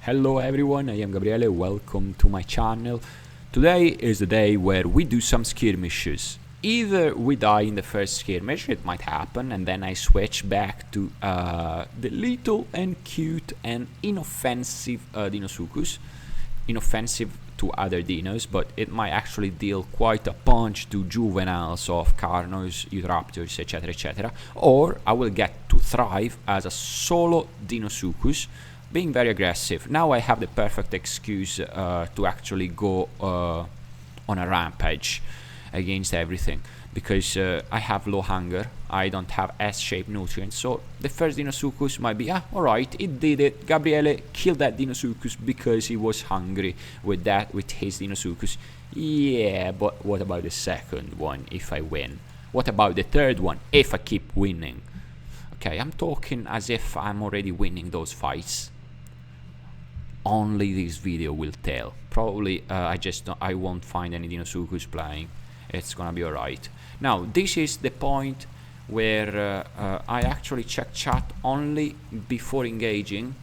Hello everyone, I am Gabriele, welcome to my channel. Today is the day where we do some skirmishes. Either we die in the first skirmish, it might happen, and then I switch back to the little and cute and inoffensive Deinosuchus. Inoffensive to other dinos, but it might actually deal quite a punch to juveniles of Carnos, Euthraptors, etc, etc. Or I will get to thrive as a solo Deinosuchus, being very aggressive. Now I have the perfect excuse to actually go on a rampage against everything, because I have low hunger, I don't have S-shaped nutrients, so the first Deinosuchus might be, alright, it did it, Gabriele killed that Deinosuchus because he was hungry with his Deinosuchus. Yeah, but what about the second one if I win? What about the third one if I keep winning? Okay, I'm talking as if I'm already winning those fights. Only this video will tell. Probably I won't find any Deinosuchus playing. It's gonna be alright. Now this is the point where I actually check chat only before engaging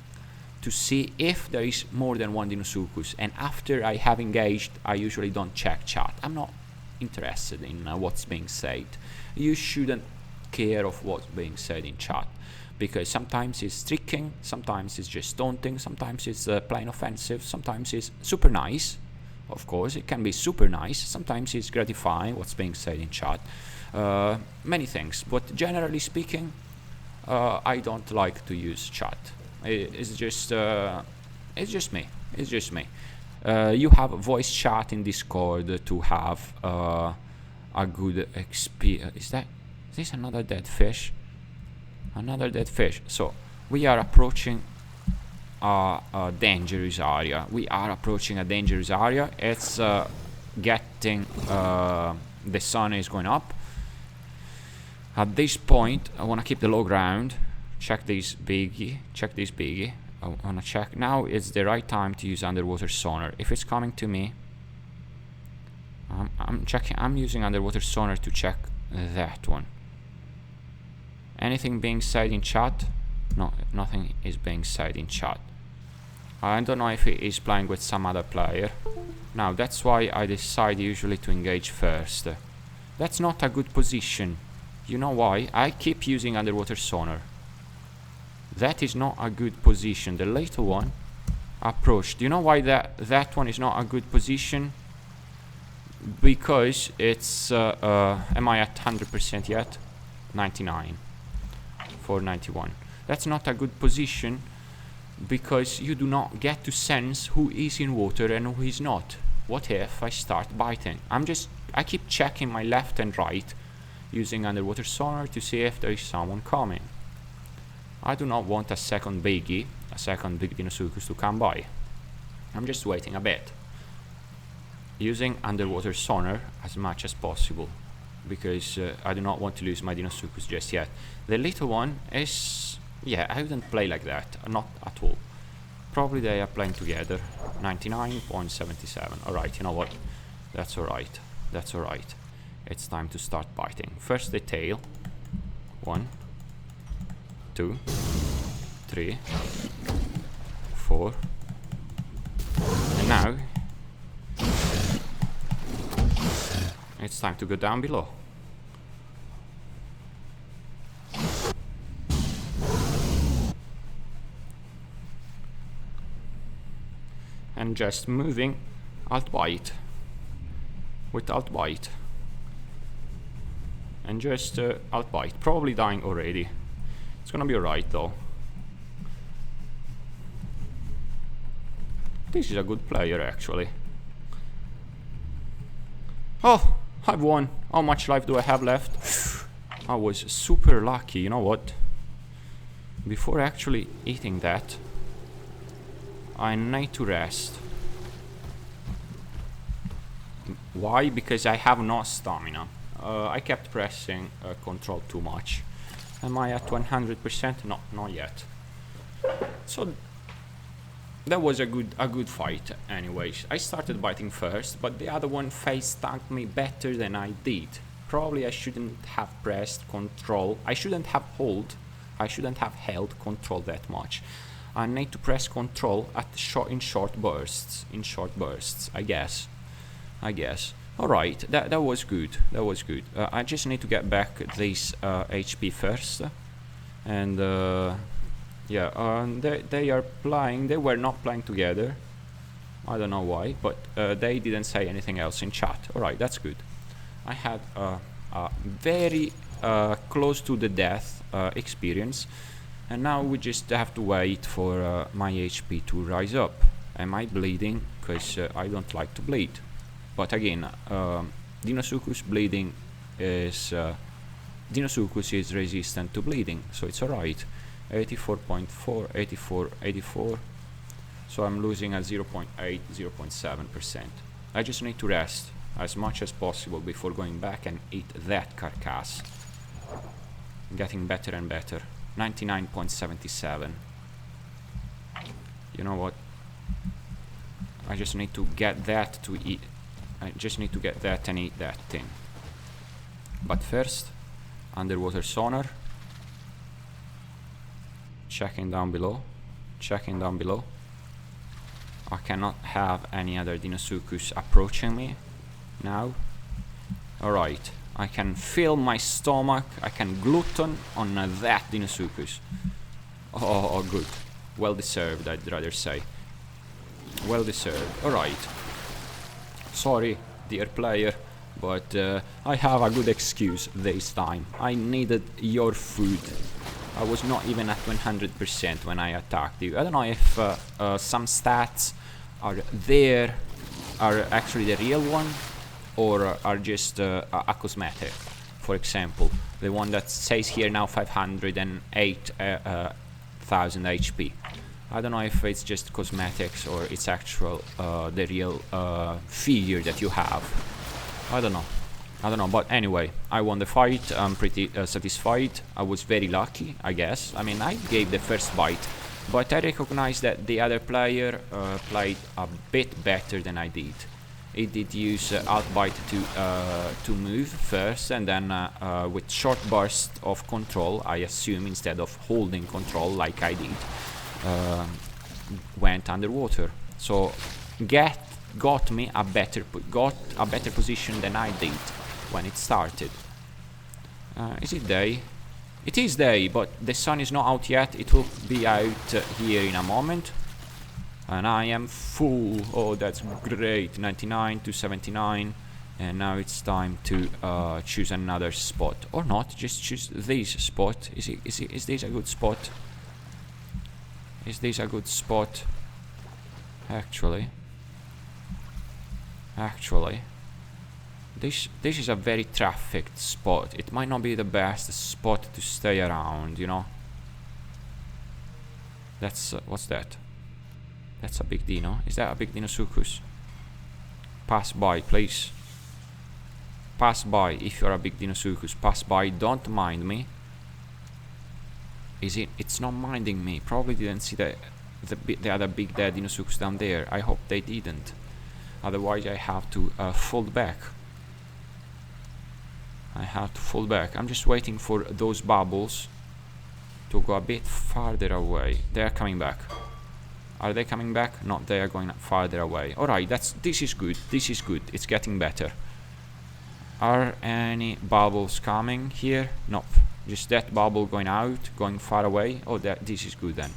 to see if there is more than one Deinosuchus, and after I have engaged I usually don't check chat. I'm not interested in what's being said. You shouldn't care of what's being said in chat, because sometimes it's tricking, sometimes it's just taunting, sometimes it's plain offensive, sometimes it's super nice. Of course, it can be super nice, sometimes it's gratifying what's being said in chat. Many things, but generally speaking, I don't like to use chat. It's just me. It's just me. You have voice chat in Discord to have a good experience. Is this another dead fish? Another dead fish. So we are approaching a dangerous area. We are approaching a dangerous area. It's getting the sun is going up. At this point I want to keep the low ground. Check this biggie. Check this biggie. I want to check now. It's the right time to use underwater sonar. If it's coming to me, I'm checking. I'm using underwater sonar to check that one. Anything being said in chat? No, nothing is being said in chat. I don't know if he is playing with some other player. Now that's why I decide usually to engage first. That's not a good position. You know why? I keep using underwater sonar. That is not a good position. The later one approached. Do you know why that one is not a good position? Because it's am I at 100% yet? 99. 491. That's not a good position because you do not get to sense who is in water and who is not. What if I start biting? I keep checking my left and right using underwater sonar to see if there is someone coming. I do not want a second biggie, a second big Deinosuchus to come by. I'm just waiting a bit, using underwater sonar as much as possible, because I do not want to lose my Deinosuchus just yet. The little one is... yeah, I wouldn't play like that, not at all. Probably they are playing together. 99.77. Alright, you know what? That's alright. That's alright. It's time to start biting. First the tail. 1, 2, 3, 4. And now it's time to go down below. And just moving alt bite with alt bite and just alt bite. Probably dying already. It's gonna be alright though. This is a good player actually. Oh, I've won. How much life do I have left? I was super lucky. You know what? Before actually eating that, I need to rest. Why? Because I have no stamina. I kept pressing control too much. Am I at 100%? No, not yet. So that was a good fight anyways. I started biting first, but the other one face tanked me better than I did. Probably I shouldn't have pressed control. I shouldn't have held control that much. I need to press control at in short bursts, I guess. Alright, that was good, I just need to get back this HP first, and yeah, they are playing. They were not playing together, I don't know why, but they didn't say anything else in chat. Alright, that's good. I had a very close to the death experience, and now we just have to wait for my HP to rise up. Am I bleeding? Because I don't like to bleed. But again, Deinosuchus bleeding is Deinosuchus is resistant to bleeding, so it's alright. 84.4, 84, 84. So I'm losing at 0.8, 0.7%. I just need to rest as much as possible before going back and eat that carcass. Getting better and better. 99.77. You know what? I just need to get that to eat. I just need to get that and eat that thing. But first, underwater sonar. Checking down below. Checking down below. I cannot have any other Deinosuchus approaching me now. Alright, I can fill my stomach. I can glutton on that Deinosuchus. Oh, good. Well deserved, I'd rather say. Well deserved. Alright. Sorry, dear player, but I have a good excuse this time. I needed your food. I was not even at 100% when I attacked you. I don't know if some stats are there, are actually the real one, or are just a cosmetic. For example, the one that says here now 508,000 HP. I don't know if it's just cosmetics or it's actual the real figure that you have. I don't know, but anyway, I won the fight. I'm pretty satisfied. I was very lucky, I guess. I mean, I gave the first bite, but I recognize that the other player played a bit better than I did. He did use alt bite to move first, and then with short burst of control, I assume, instead of holding control like I did, went underwater. So got me a better position than I did when it started. Is it day? It is day, but the sun is not out yet. It will be out here in a moment. And I am full. Oh, that's great. 99 to 79. And now it's time to choose another spot. Or not, just choose this spot. Is this a good spot? Is this a good spot? Actually, this is a very trafficked spot. It might not be the best spot to stay around, you know. That's what's that? That's a big Dino. Is that a big Deinosuchus? Pass by, please. Pass by if you're a big Deinosuchus. Pass by. Don't mind me. Is it? It's not minding me. Probably didn't see the other big dead Deinosuchus down there. I hope they didn't. Otherwise, I have to fold back. I'm just waiting for those bubbles to go a bit farther away. They're coming back. Are they coming back? No, they are going farther away. Alright, this is good. It's getting better. Are any bubbles coming here? Nope. Just that bubble going out, going far away. Oh, this is good then.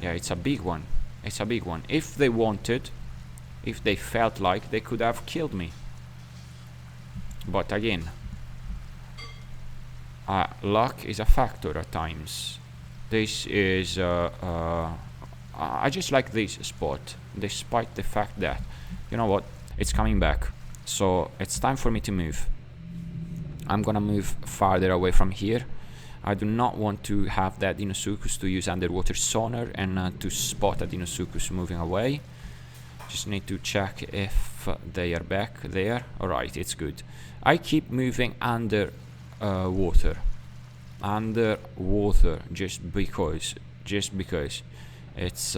Yeah, it's a big one. If they wanted, if they felt like, they could have killed me. But again, luck is a factor at times. This is I just like this spot, despite the fact that, you know what, it's coming back. So it's time for me to move. I'm gonna move farther away from here. I do not want to have that Deinosuchus to use underwater sonar and to spot a Deinosuchus moving away. Just need to check if they are back there. Alright, it's good. I keep moving under water, just because it's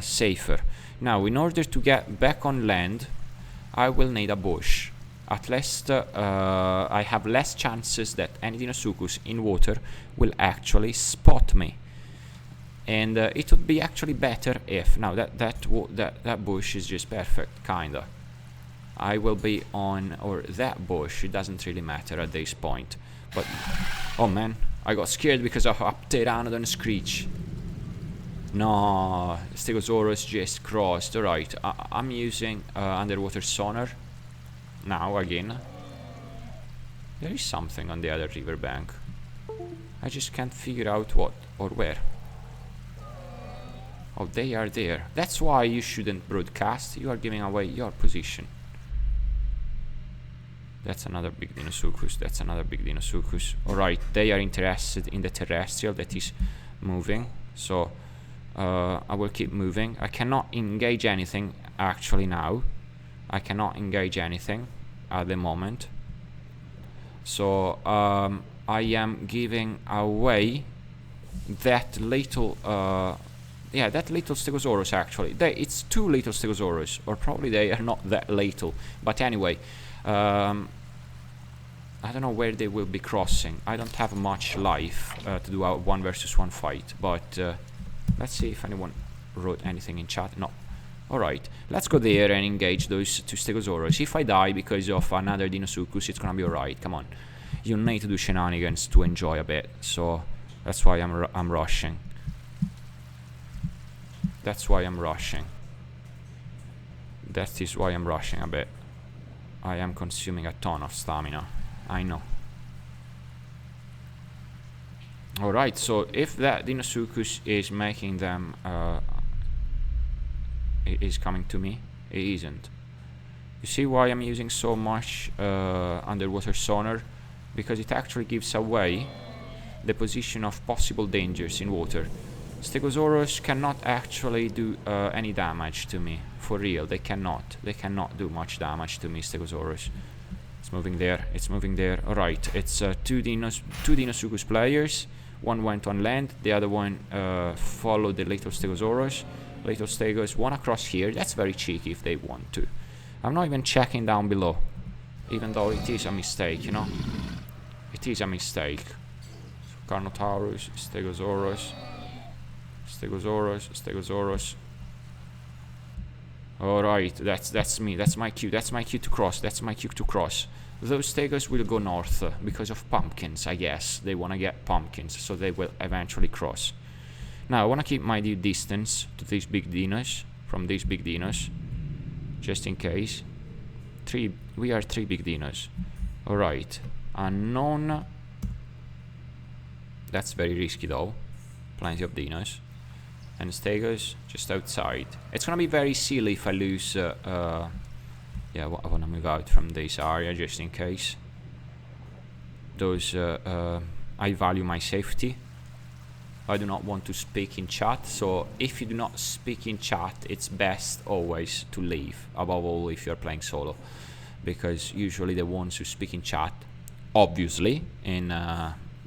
safer. Now, in order to get back on land, I will need a bush. at least I have less chances that any Deinosuchus in water will actually spot me. And it would be actually better if, now that bush is just perfect, kinda. I will be on, or that bush, it doesn't really matter at this point. But, oh man, I got scared because of a pteranodon screech. No, Stegosaurus just crossed. Alright, I'm using underwater sonar now again. There is something on the other riverbank. I just can't figure out what or where. Oh, they are there. That's why you shouldn't broadcast. You are giving away your position. That's another big Deinosuchus. That's another big Deinosuchus. Alright, they are interested in the terrestrial that is moving. So, I will keep moving. I cannot engage anything actually now. I cannot engage anything at the moment. So, I am giving away that little... yeah, that little Stegosaurus actually. It's two little Stegosaurus, or probably they are not that little. But anyway, I don't know where they will be crossing. I don't have much life to do a 1 versus 1 fight. But let's see if anyone wrote anything in chat. No. Alright, let's go there and engage those two Stegosaurus. If I die because of another Deinosuchus, it's gonna be alright. Come on. You need to do shenanigans to enjoy a bit. So that's why I'm rushing. That's why I'm rushing. That is why I'm rushing a bit. I am consuming a ton of stamina. I know. Alright, so if that Deinosuchus is making them... it is coming to me. It isn't. You see why I'm using so much underwater sonar? Because it actually gives away the position of possible dangers in water. Stegosaurus cannot actually do any damage to me. For real, they cannot. They cannot do much damage to me, Stegosaurus. It's moving there. It's moving there. Alright, it's two Deinosuchus players. One went on land. The other one followed the little Stegosaurus. Little Stegos, one across here. That's very cheeky if they want to. I'm not even checking down below. Even though it is a mistake, you know? It is a mistake. Carnotaurus, Stegosaurus. Stegosaurus, Stegosaurus. Alright, that's me, that's my cue to cross, that's my cue to cross. Those Stegos will go north because of pumpkins, I guess. They wanna get pumpkins, so they will eventually cross. Now, I wanna keep my due distance to these big dinos, from these big dinos, just in case. We are 3 big dinos. Alright, unknown. That's very risky though. Plenty of dinos. And Stegos just outside. It's gonna be very silly if I lose. Yeah, I wanna move out from this area just in case. Those. I value my safety. I do not want to speak in chat. So if you do not speak in chat, it's best always to leave. Above all, if you're playing solo, because usually the ones who speak in chat, obviously,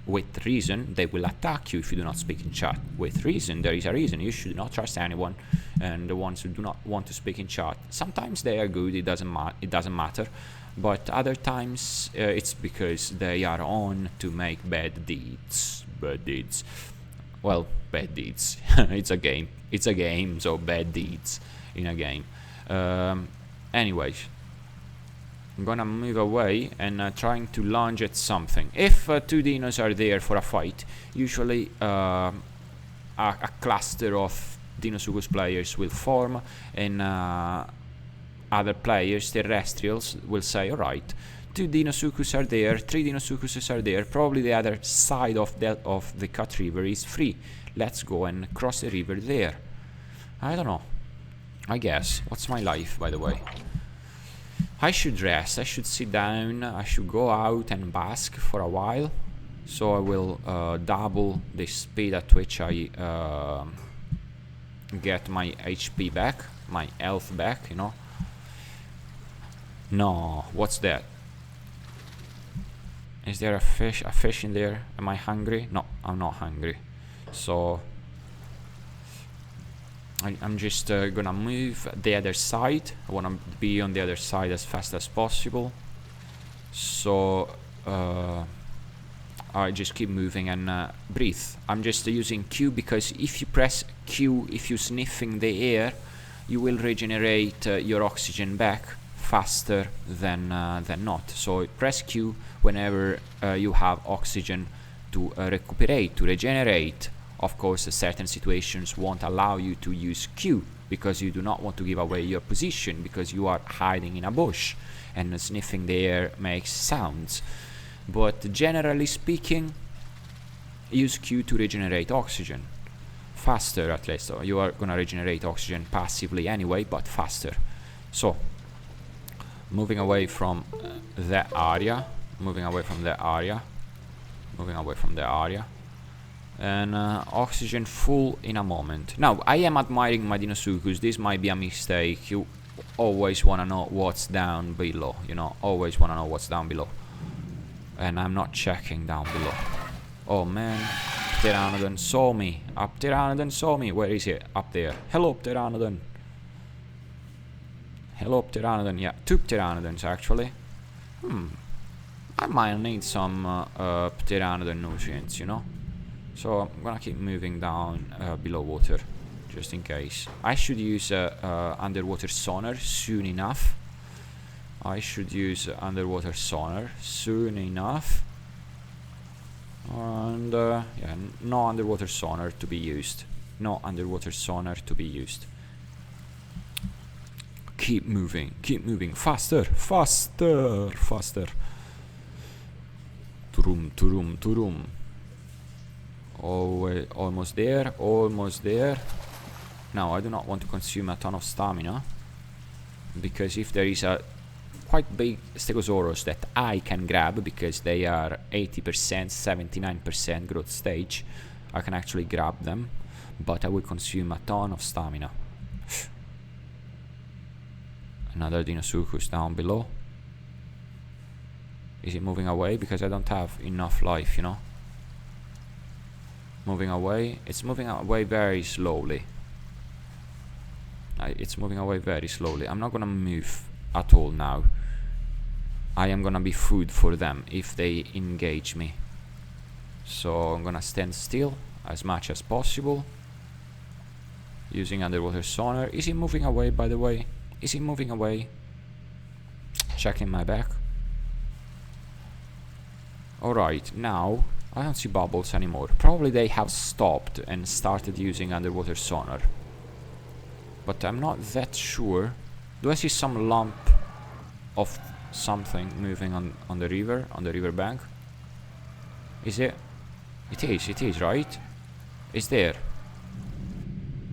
with reason, they will attack you if you do not speak in chat. With reason, there is a reason. You should not trust anyone. And the ones who do not want to speak in chat, sometimes they are good. It doesn't matter. But other times, it's because they are on to make bad deeds. Bad deeds. Well, bad deeds. It's a game. It's a game, so bad deeds in a game. Anyways. I'm gonna move away and trying to lunge at something. If 2 dinos are there for a fight, usually a cluster of Deinosuchus players will form, and other players, terrestrials, will say, alright, 2 Deinosuchus are there, 3 Deinosuchus are there, probably the other side of the cut river is free. Let's go and cross the river there. I don't know. I guess. What's my life, by the way? I should rest, I should sit down, I should go out and bask for a while. So I will double the speed at which I get my HP back, my health back, you know. No, what's that? Is there a fish in there? Am I hungry? No, I'm not hungry. So I'm just gonna move the other side. I wanna be on the other side as fast as possible. So I just keep moving and breathe. I'm just using Q because if you press Q, if you're sniffing the air, you will regenerate your oxygen back faster than not. So press Q whenever you have oxygen to recuperate, to regenerate. Of course, certain situations won't allow you to use Q because you do not want to give away your position because you are hiding in a bush and sniffing the air makes sounds. But generally speaking, use Q to regenerate oxygen. Faster at least. So you are gonna regenerate oxygen passively anyway, but faster. So, moving away from that area, moving away from the area, and oxygen full in a moment. Now, I am admiring my Deinosuchus. This might be a mistake. You always want to know what's down below, you know, always want to know what's down below. And I'm not checking down below. Oh man, Pteranodon saw me. Pteranodon saw me. Where is it? Up there. Hello, Pteranodon. Hello, Pteranodon. Yeah, 2 Pteranodons actually. I might need some Pteranodon nutrients, you know. So I'm gonna keep moving down below water, just in case. I should use underwater sonar soon enough. Underwater sonar soon enough. And yeah, no underwater sonar to be used. No underwater sonar to be used. Keep moving, faster, faster, faster. Turum. Almost there, almost there. Now, I do not want to consume a ton of stamina, because if there is a quite big Stegosaurus that I can grab, because they are 80%, 79% growth stage, I can actually grab them, but I will consume a ton of stamina. Another Deinosuchus down below. Is it moving away? Because I don't have enough life, you know. Moving away. It's moving away very slowly. It's moving away very slowly. I'm not gonna move at all now. I am gonna be food for them if they engage me. So I'm gonna stand still as much as possible, using underwater sonar. Is he moving away, by the way? Is he moving away? Checking my back. Alright, now I don't see bubbles anymore. Probably they have stopped and started using underwater sonar, but I'm not that sure. Do I see some lump of something moving on the river bank? Is it? It is, right? It's there.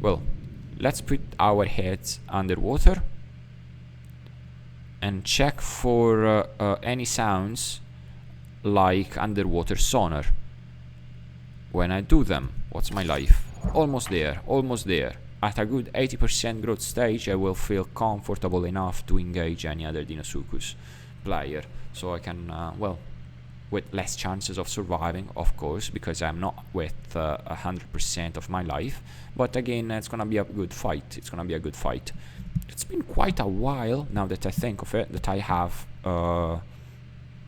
Well, let's put our heads underwater and check for any sounds like underwater sonar. When I do them, what's my life? Almost there, almost there. At a good 80% growth stage, I will feel comfortable enough to engage any other Deinosuchus player. So I can, well, with less chances of surviving, of course, because I'm not with 100% of my life. But again, it's gonna be a good fight. It's gonna be a good fight. It's been quite a while, now that I think of it, that I have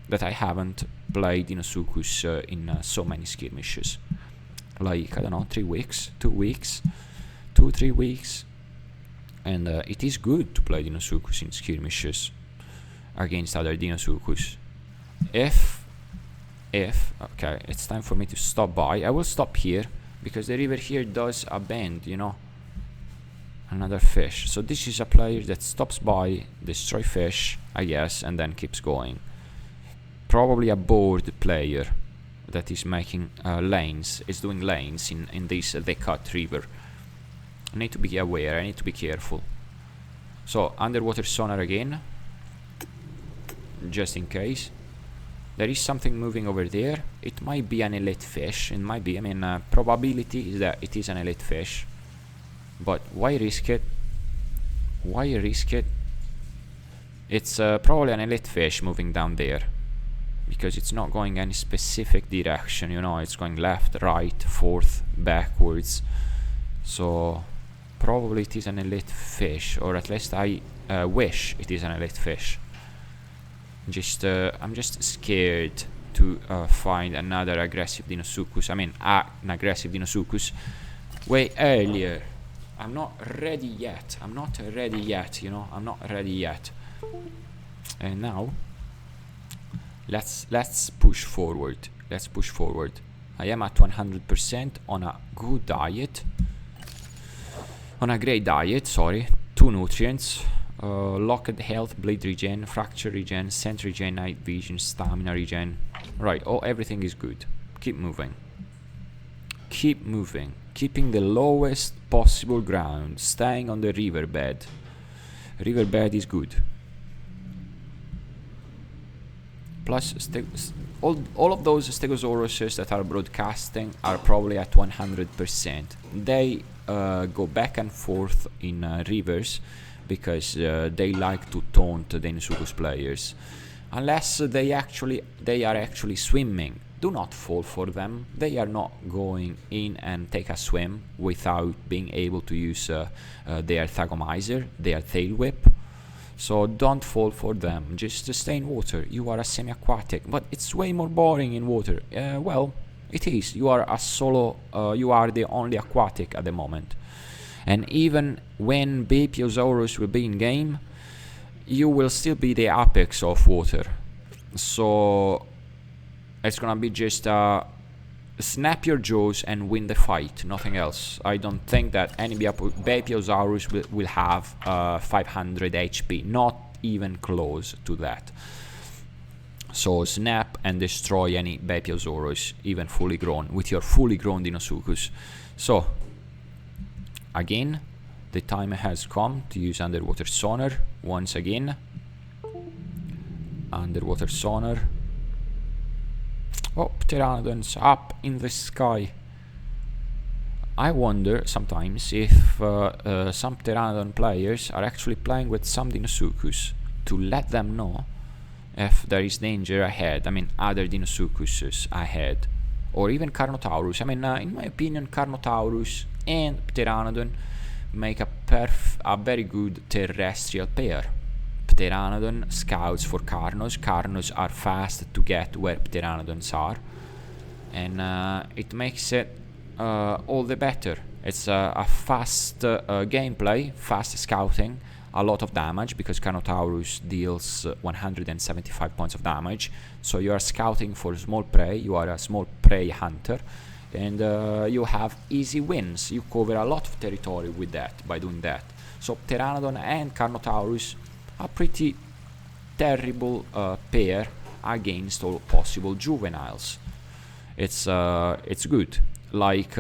that I haven't played Deinosuchus in so many skirmishes. Like, I don't know, 3 weeks, 2 weeks, 2-3 weeks. And it is good to play Deinosuchus in skirmishes against other Deinosuchus. Okay, it's time for me to stop by. I will stop here because the river here does a bend, you know. Another fish. So this is a player that stops by, destroy fish, I guess, and then keeps going. Probably a bored player that is making lanes, is doing lanes in this cut river. I need to be aware, I need to be careful. So, underwater sonar again, just in case. There is something moving over there. It might be an elite fish. It might be, I mean, probability is that it is an elite fish. But why risk it? Why risk it? It's probably an elite fish moving down there, because it's not going any specific direction, you know. It's going left, right, forth, backwards. So probably it is an elite fish, or at least I wish it is an elite fish. I'm just scared to find another aggressive Deinosuchus. I mean, an aggressive Deinosuchus way earlier. I'm not ready yet. I'm not ready yet, you know. I'm not ready yet. And now, let's push forward. Let's push forward. I am at 100% on a good diet. On a great diet, sorry. 2 nutrients. Locked health, bleed regen, fracture regen, scent regen, night vision, stamina regen. Right, everything is good. Keep moving. Keep moving. Keeping the lowest possible ground. Staying on the riverbed. Riverbed is good. Plus, all of those Stegosauruses that are broadcasting are probably at 100%. They go back and forth in rivers because they like to taunt the Deinosuchus players. Unless they are actually swimming. Do not fall for them. They are not going in and take a swim without being able to use their Thagomizer, their tail whip. So don't fall for them. Just stay in water. You are a semi-aquatic, but it's way more boring in water. Well, it is. You are a solo. You are the only aquatic at the moment. And even when Bapiosaurus will be in game, you will still be the apex of water. So it's gonna be just snap your jaws and win the fight, nothing else. I don't think that any Bapiosaurus will have 500 HP, not even close to that. So snap and destroy any Bapiosaurus, even fully grown, with your fully grown Deinosuchus. So again, the time has come to use underwater sonar once again. Underwater sonar. Oh, Pteranodons up in the sky. I wonder sometimes if some Pteranodon players are actually playing with some Deinosuchus to let them know if there is danger ahead. I mean, other Deinosuchuses ahead. Or even Carnotaurus. I mean, in my opinion, Carnotaurus and Pteranodon make a very good terrestrial pair. Pteranodon scouts for Carnos. Carnos are fast to get where Pteranodons are, and it makes it all the better. It's a fast gameplay, fast scouting, a lot of damage because Carnotaurus deals 175 points of damage. So you are scouting for small prey. You are a small prey hunter, and you have easy wins. You cover a lot of territory with that by doing that. So Pteranodon and Carnotaurus, a pretty terrible pair against all possible juveniles. It's good, like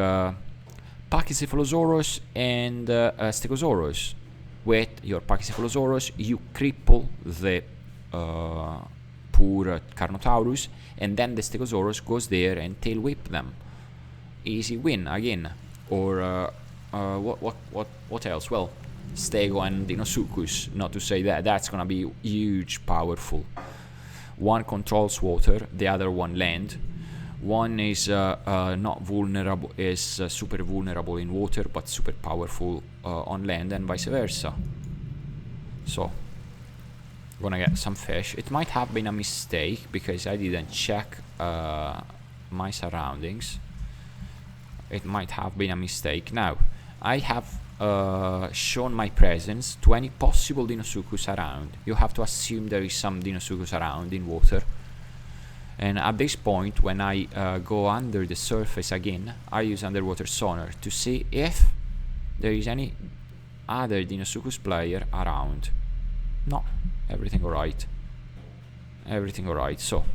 Pachycephalosaurus and Stegosaurus. With your Pachycephalosaurus, you cripple the poor Carnotaurus, and then the Stegosaurus goes there and tail whip them. Easy win again. Or what else? Well, Stego and Deinosuchus, not to say that that's gonna be huge, powerful. One controls water, the other one land. One is not vulnerable, is super vulnerable in water, but super powerful on land, and vice versa. So, gonna get some fish. It might have been a mistake because I didn't check my surroundings. It might have been a mistake. Now, I have shown my presence to any possible Deinosuchus around. You have to assume there is some Deinosuchus around in water. And at this point, when I go under the surface again, I use underwater sonar to see if there is any other Deinosuchus player around. No, everything alright. Everything alright. So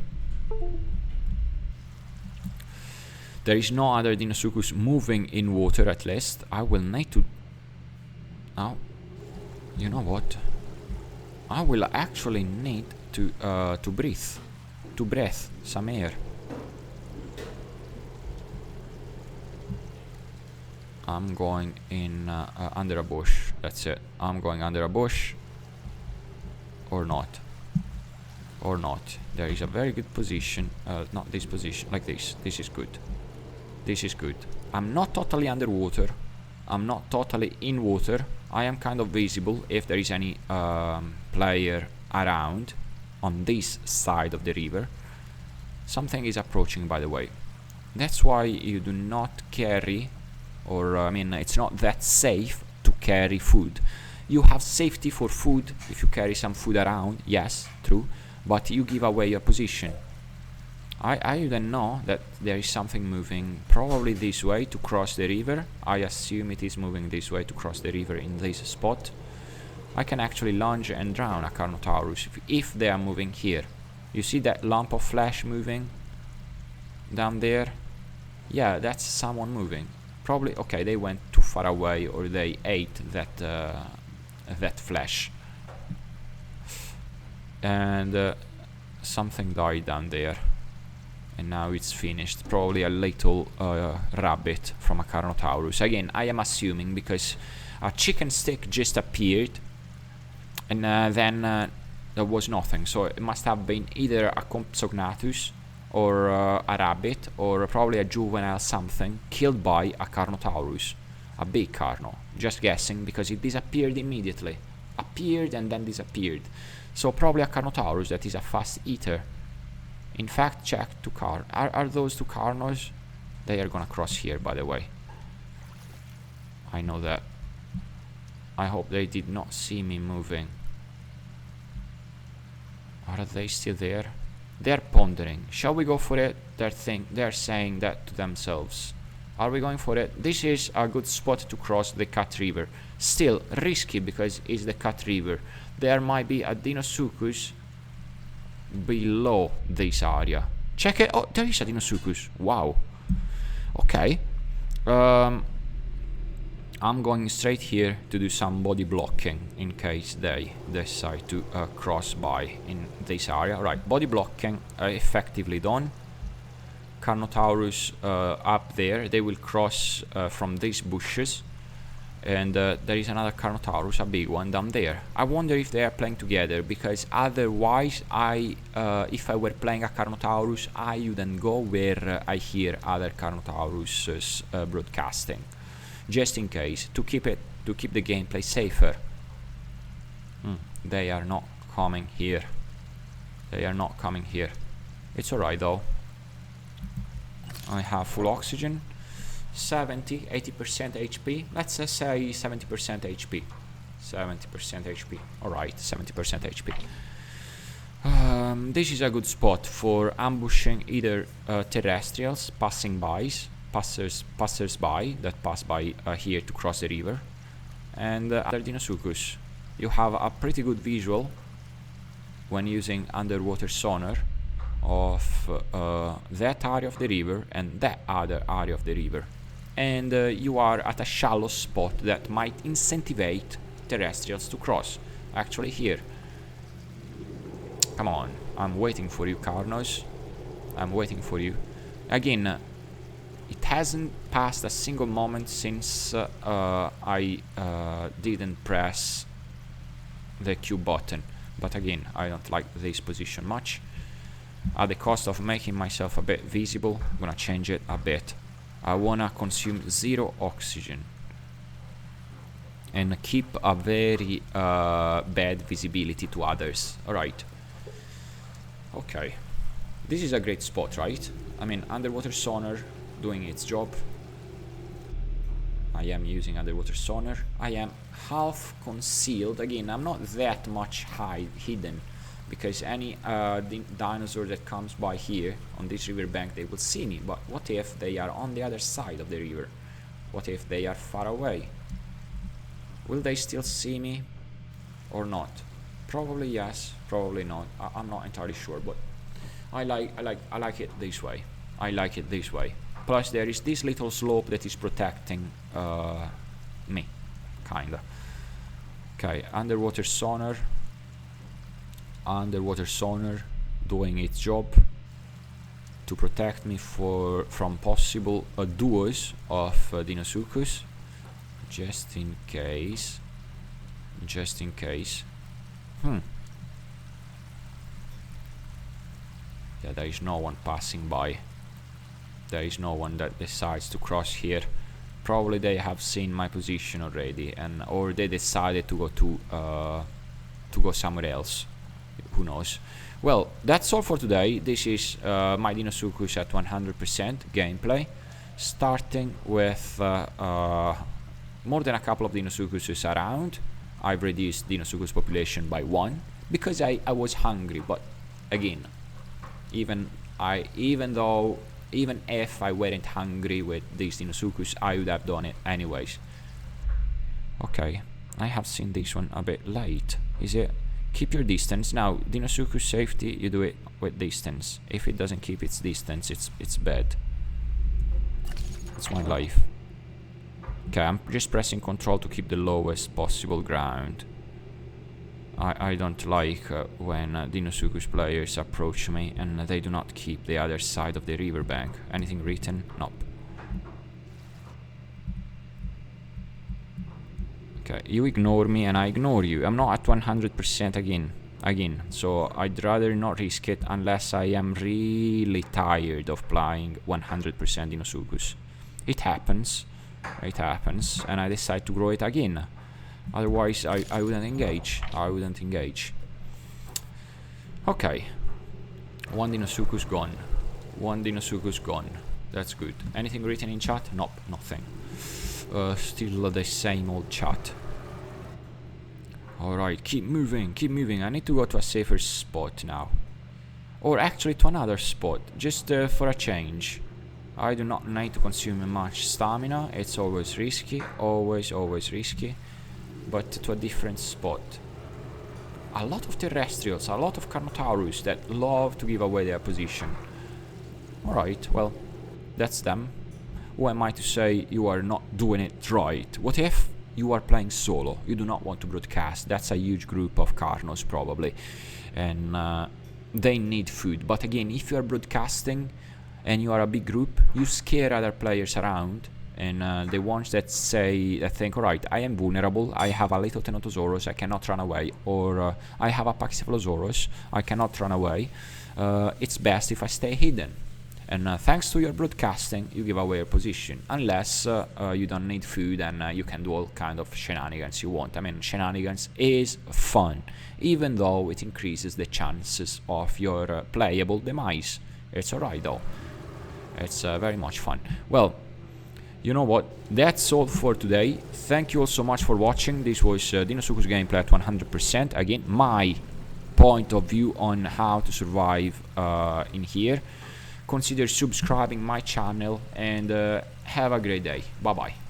there is no other Deinosuchus moving in water, at least. I will need to... Oh, you know what? I will actually need to breathe. To breathe some air. I'm going in under a bush. That's it. I'm going under a bush. Or not. Or not. There is a very good position. Not this position. Like this. This is good. This is good. I'm not totally underwater. I'm not totally in water. I am kind of visible if there is any player around. on this side of the river. Something is approaching, by the way. That's why you do not carry, or I mean, it's not that safe to carry food. You have safety for food if you carry some food around, yes, true, but you give away your position. I then know that there is something moving probably this way to cross the river. I assume it is moving this way to cross the river in this spot. I can actually lunge and drown a Carnotaurus if they are moving here. You see that lump of flesh moving down there? Yeah, that's someone moving. Probably, okay, they went too far away, or they ate that flesh. And something died down there. And now it's finished. Probably a little rabbit from a Carnotaurus. Again, I am assuming because a chicken stick just appeared, and then there was nothing. So it must have been either a Compsognathus or a rabbit, or probably a juvenile something killed by a Carnotaurus, a big Carno. Just guessing, because it disappeared immediately. Appeared and then disappeared. So probably a Carnotaurus that is a fast eater. In fact, check two are those two Carnos? They are gonna cross here, by the way. I know that. I hope they did not see me moving. Are they still there? They're pondering. Shall we go for it? They're saying that to themselves. Are we going for it? This is a good spot to cross the Cat River. Still risky because it's the Cat River. There might be a Deinosuchus below this area. Check it. Oh, there is a Deinosuchus. Wow. Okay. I'm going straight here to do some body blocking in case they decide to cross by in this area. Right, body blocking effectively done. Carnotaurus up there. They will cross from these bushes. And there is another Carnotaurus, a big one, down there. I wonder if they are playing together, because otherwise, if I were playing a Carnotaurus, I wouldn't go where I hear other Carnotauruses broadcasting, just in case, to keep the gameplay safer. They are not coming here. They are not coming here. It's alright though. I have full oxygen. 70, 80% HP. Let's say 70% HP. 70% HP. Alright, 70% HP. This is a good spot for ambushing either terrestrials, passers-by that pass by here to cross the river, and other Deinosuchus. You have a pretty good visual when using underwater sonar of that area of the river and that other area of the river. And you are at a shallow spot that might incentivate terrestrials to cross. Actually here. Come on, I'm waiting for you, Carnos. I'm waiting for you. Again, it hasn't passed a single moment since I didn't press the Q button. But again, I don't like this position much. At the cost of making myself a bit visible, I'm gonna change it a bit. I wanna consume 0 oxygen and keep a very bad visibility to others. Alright. Okay. This is a great spot, right? I mean, underwater sonar doing its job. I am using underwater sonar. I am half concealed. Again, I'm not that much hidden, because any dinosaur that comes by here on this riverbank, they will see me. But what if they are on the other side of the river? What if they are far away? Will they still see me or not? Probably yes, probably not. I'm not entirely sure, but I like it this way. I like it this way. Plus there is this little slope that is protecting me, kinda. Okay, underwater sonar doing its job to protect me from possible duos of Deinosuchus, just in case. Yeah, there is no one passing by. There is no one that decides to cross here. Probably they have seen my position already, or they decided to go somewhere else. who knows. Well, that's all for today. This is my Deinosuchus at 100% gameplay, starting with more than a couple of Deinosuchuses around. I've reduced Deinosuchus population by 1 because I was hungry, but again, even if I weren't hungry with these Deinosuchus, I would have done it anyways. Okay, I have seen this one a bit late. Is it? Keep your distance. Now, Deinosuchus safety, you do it with distance. If it doesn't keep its distance, it's bad. It's my life. Okay, I'm just pressing control to keep the lowest possible ground. I don't like when Deinosuchus players approach me and they do not keep the other side of the riverbank. Anything written? Nope. Okay, you ignore me and I ignore you. I'm not at 100% again, so I'd rather not risk it unless I am really tired of playing 100% Deinosuchus. It happens, and I decide to grow it again. Otherwise, I wouldn't engage. Okay. One Deinosuchus gone. That's good. Anything written in chat? Nope, nothing. Still the same old chat. Alright, keep moving. I need to go to a safer spot now. Or actually to another spot, just for a change. I do not need to consume much stamina. It's always risky, always risky. But to a different spot. A lot of terrestrials, a lot of Carnotaurus that love to give away their position. Alright, well, that's them. Who am I to say you are not doing it right? What if you are playing solo? You do not want to broadcast. That's a huge group of Carnos probably. And they need food. But again, if you are broadcasting and you are a big group, you scare other players around. And the ones that think, alright, I am vulnerable, I have a little Tenotosaurus, I cannot run away, or I have a Pachycephalosaurus, I cannot run away, it's best if I stay hidden. And thanks to your broadcasting, you give away your position, unless you don't need food and you can do all kind of shenanigans you want. I mean, shenanigans is fun, even though it increases the chances of your playable demise. It's alright though, it's very much fun. Well, you know what, that's all for today. Thank you all so much for watching. This was Deinosuchus gameplay at 100%. Again, my point of view on how to survive in here. Consider subscribing my channel and have a great day. Bye bye.